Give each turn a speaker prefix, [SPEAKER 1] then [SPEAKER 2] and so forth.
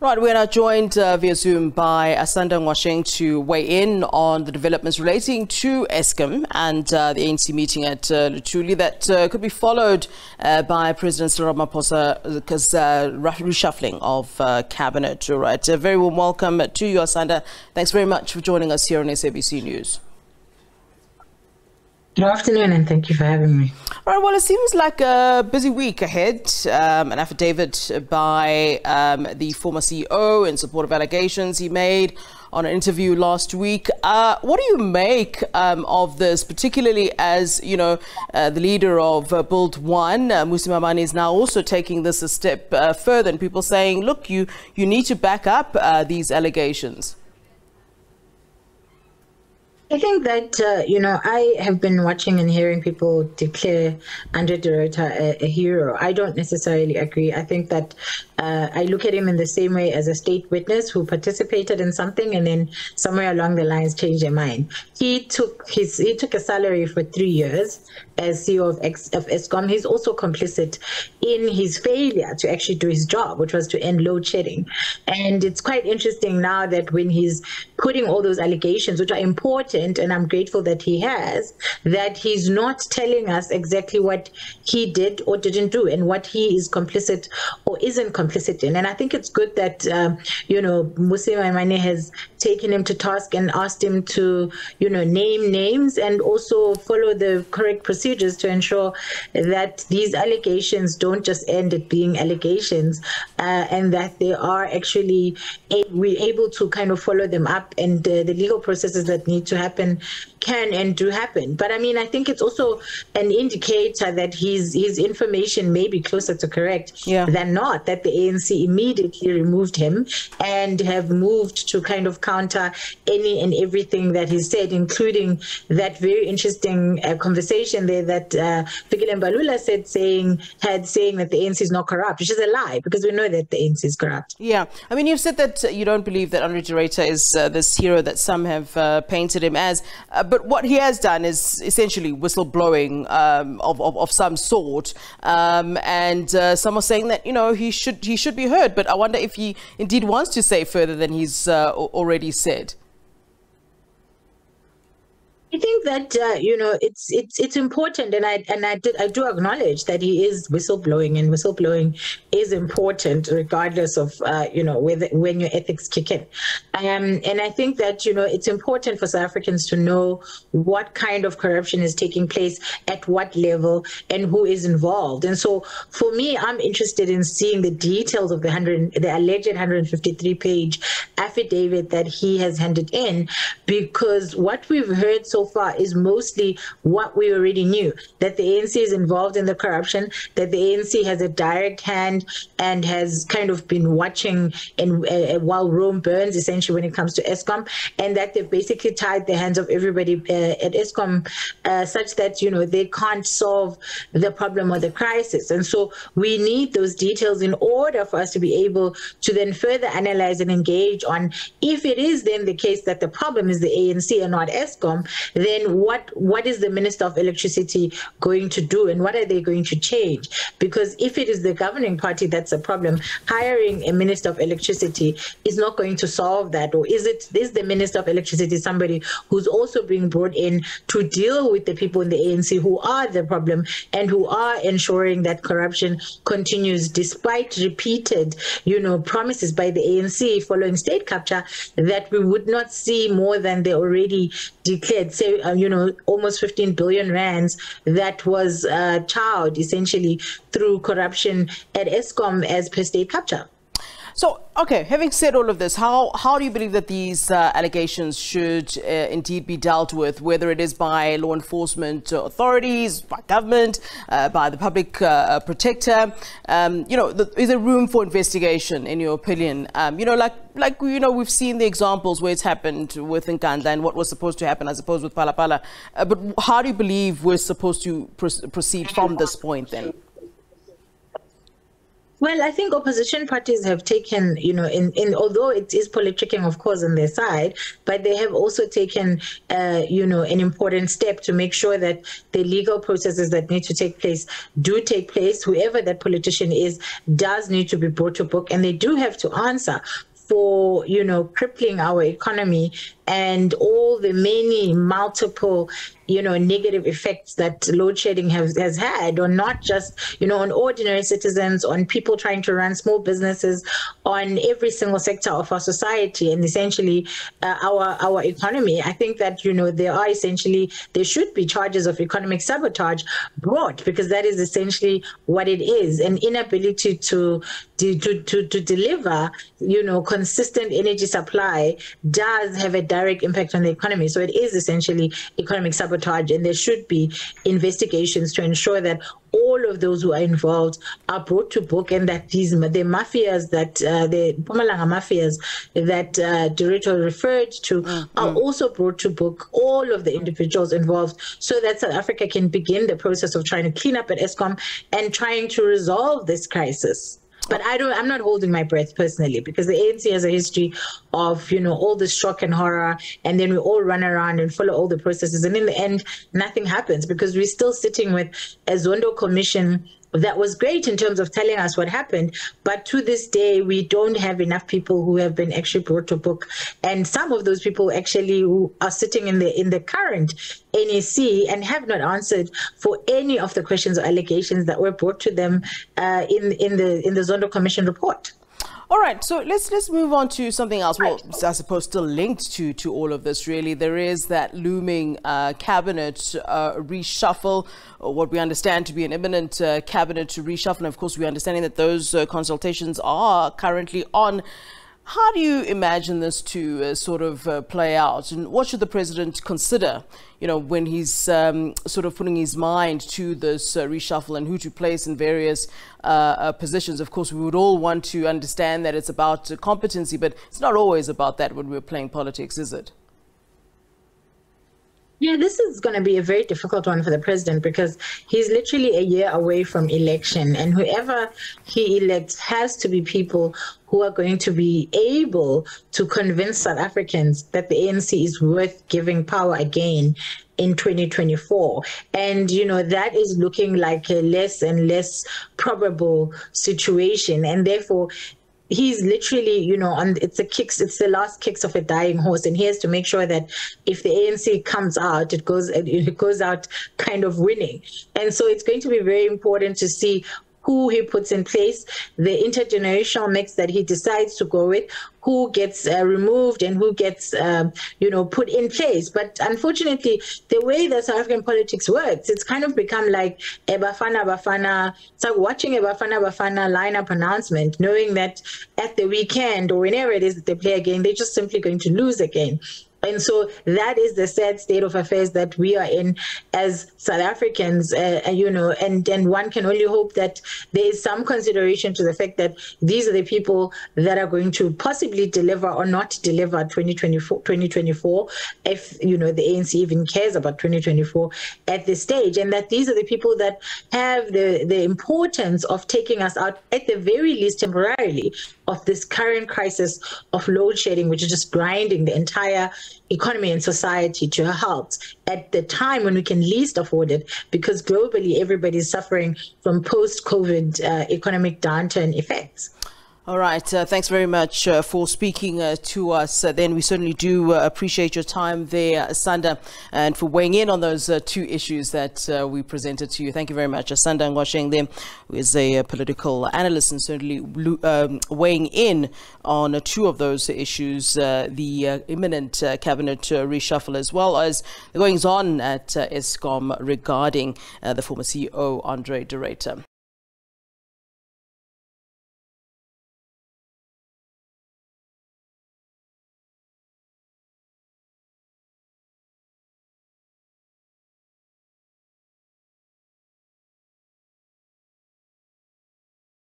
[SPEAKER 1] Right, we're now joined via Zoom by Asanda Ngoasheng to weigh in on the developments relating to Eskom and the ANC meeting at Luthuli that could be followed by President Cyril Ramaphosa because reshuffling of cabinet. All right, a very warm welcome to you, Asanda. Thanks very much for joining us here on SABC News.
[SPEAKER 2] Good afternoon, and thank you for having me.
[SPEAKER 1] All right, well, it seems like a busy week ahead. An affidavit by the former CEO in support of allegations he made on an interview last week. What do you make of this, particularly as, you know, the leader of Build One, Musimamane, is now also taking this a step further, and people saying, look, you need to back up these allegations?
[SPEAKER 2] I think that, I have been watching and hearing people declare Andre de Ruyter a hero. I don't necessarily agree. I think that I look at him in the same way as a state witness who participated in something and then somewhere along the lines changed their mind. He took a salary for 3 years as CEO of Eskom. He's also complicit in his failure to actually do his job, which was to end load shedding. And it's quite interesting now that when he's putting all those allegations, which are important, and I'm grateful that he has, that he's not telling us exactly what he did or didn't do and what he is complicit or isn't complicit in. And I think it's good that, Musimamane has taken him to task and asked him to, name names and also follow the correct procedures to ensure that these allegations don't just end at being allegations and that they are actually we're able to kind of follow them up, and the legal processes that need to happen can and do happen. But I mean, I think it's also an indicator that his information may be closer to correct than not, that the ANC immediately removed him and have moved to kind of counter any and everything that he said, including that very interesting conversation there that Fikile Mbalula saying that the ANC is not corrupt, which is a lie, because we know that the ANC is corrupt.
[SPEAKER 1] Yeah, I mean, you've said that you don't believe that Andre de Ruyter is this hero that some have painted him as, but what he has done is essentially whistleblowing of some sort, and some are saying that he should be heard. But I wonder if he indeed wants to say further than he's already said.
[SPEAKER 2] I think that it's important, and I do acknowledge that he is whistleblowing, and whistleblowing is important regardless of when your ethics kick in. And I think that it's important for South Africans to know what kind of corruption is taking place at what level and who is involved. And so for me, I'm interested in seeing the details of the alleged 153-page affidavit that he has handed in, because what we've heard so far is mostly what we already knew, that the ANC is involved in the corruption, that the ANC has a direct hand and has kind of been watching and while Rome burns, essentially, when it comes to Eskom, and that they've basically tied the hands of everybody at Eskom such that they can't solve the problem or the crisis. And so we need those details in order for us to be able to then further analyze and engage on, if it is then the case that the problem is the ANC and not Eskom, then what is the Minister of Electricity going to do, and what are they going to change? Because if it is the governing party that's a problem, hiring a Minister of Electricity is not going to solve that. Or is the Minister of Electricity somebody who's also being brought in to deal with the people in the ANC who are the problem and who are ensuring that corruption continues despite repeated promises by the ANC following state capture that we would not see more than they already declared, say, almost 15 billion rands that was chowed essentially through corruption at Eskom as per state capture.
[SPEAKER 1] So, okay, having said all of this, how do you believe that these allegations should indeed be dealt with, whether it is by law enforcement authorities, by government, by the public protector? Is there room for investigation, in your opinion? We've seen the examples where it's happened with Nkandla and what was supposed to happen, I suppose, with Palapala. But how do you believe we're supposed to proceed from this point then?
[SPEAKER 2] Well, I think opposition parties have taken, although it is politicking, of course, on their side, but they have also taken, an important step to make sure that the legal processes that need to take place do take place. Whoever that politician is does need to be brought to book, and they do have to answer for, crippling our economy and all the many multiple, negative effects that load shedding has had on not just, on ordinary citizens, on people trying to run small businesses, on every single sector of our society, and essentially our economy. I think that, there should be charges of economic sabotage brought, because that is essentially what it is, an inability to deliver, consistent energy supply does have a direct impact on the economy. So it is essentially economic sabotage, and there should be investigations to ensure that all of those who are involved are brought to book, and that the mafias, that the Mpumalanga mafias that de Ruyter referred to are also brought to book, all of the individuals involved, so that South Africa can begin the process of trying to clean up at Eskom and trying to resolve this crisis. But I'm not holding my breath personally, because the ANC has a history of, all this shock and horror, and then we all run around and follow all the processes. And in the end, nothing happens, because we're still sitting with a Zondo commission that was great in terms of telling us what happened. But to this day, we don't have enough people who have been actually brought to book. And some of those people actually who are sitting in the current NEC and have not answered for any of the questions or allegations that were brought to them in the Zondo Commission report.
[SPEAKER 1] All right, so let's move on to something else. Well, I suppose still linked to all of this, really. There is that looming cabinet reshuffle, or what we understand to be an imminent cabinet reshuffle. And of course, we're understanding that those consultations are currently on. How do you imagine this to sort of play out? And what should the president consider, when he's sort of putting his mind to this reshuffle and who to place in various positions? Of course, we would all want to understand that it's about competency, but it's not always about that when we're playing politics, is it?
[SPEAKER 2] Yeah, this is going to be a very difficult one for the president, because he's literally a year away from election, and whoever he elects has to be people who are going to be able to convince South Africans that the ANC is worth giving power again in 2024. And, that is looking like a less and less probable situation. And therefore, he's literally, it's the last kicks of a dying horse, and he has to make sure that if the ANC comes out, it goes out kind of winning. And so it's going to be very important to see who he puts in place, the intergenerational mix that he decides to go with, who gets removed and who gets, put in place. But unfortunately, the way that South African politics works, it's kind of become like a Bafana. It's like watching a Bafana lineup announcement, knowing that at the weekend or whenever it is that they play again, they're just simply going to lose again. And so that is the sad state of affairs that we are in as South Africans, and one can only hope that there is some consideration to the fact that these are the people that are going to possibly deliver or not deliver 2024, if, the ANC even cares about 2024 at this stage, and that these are the people that have the importance of taking us out, at the very least temporarily, of this current crisis of load shedding, which is just grinding the entire economy and society to a halt at the time when we can least afford it, because globally everybody is suffering from post-COVID economic downturn effects.
[SPEAKER 1] All right. Thanks very much for speaking to us. Then we certainly do appreciate your time there, Asanda, and for weighing in on those two issues that we presented to you. Thank you very much. Asanda Ngoasheng there, who is a political analyst, and certainly weighing in on two of those issues, the imminent cabinet reshuffle, as well as the goings on at Eskom regarding the former CEO, Andre de Ruyter.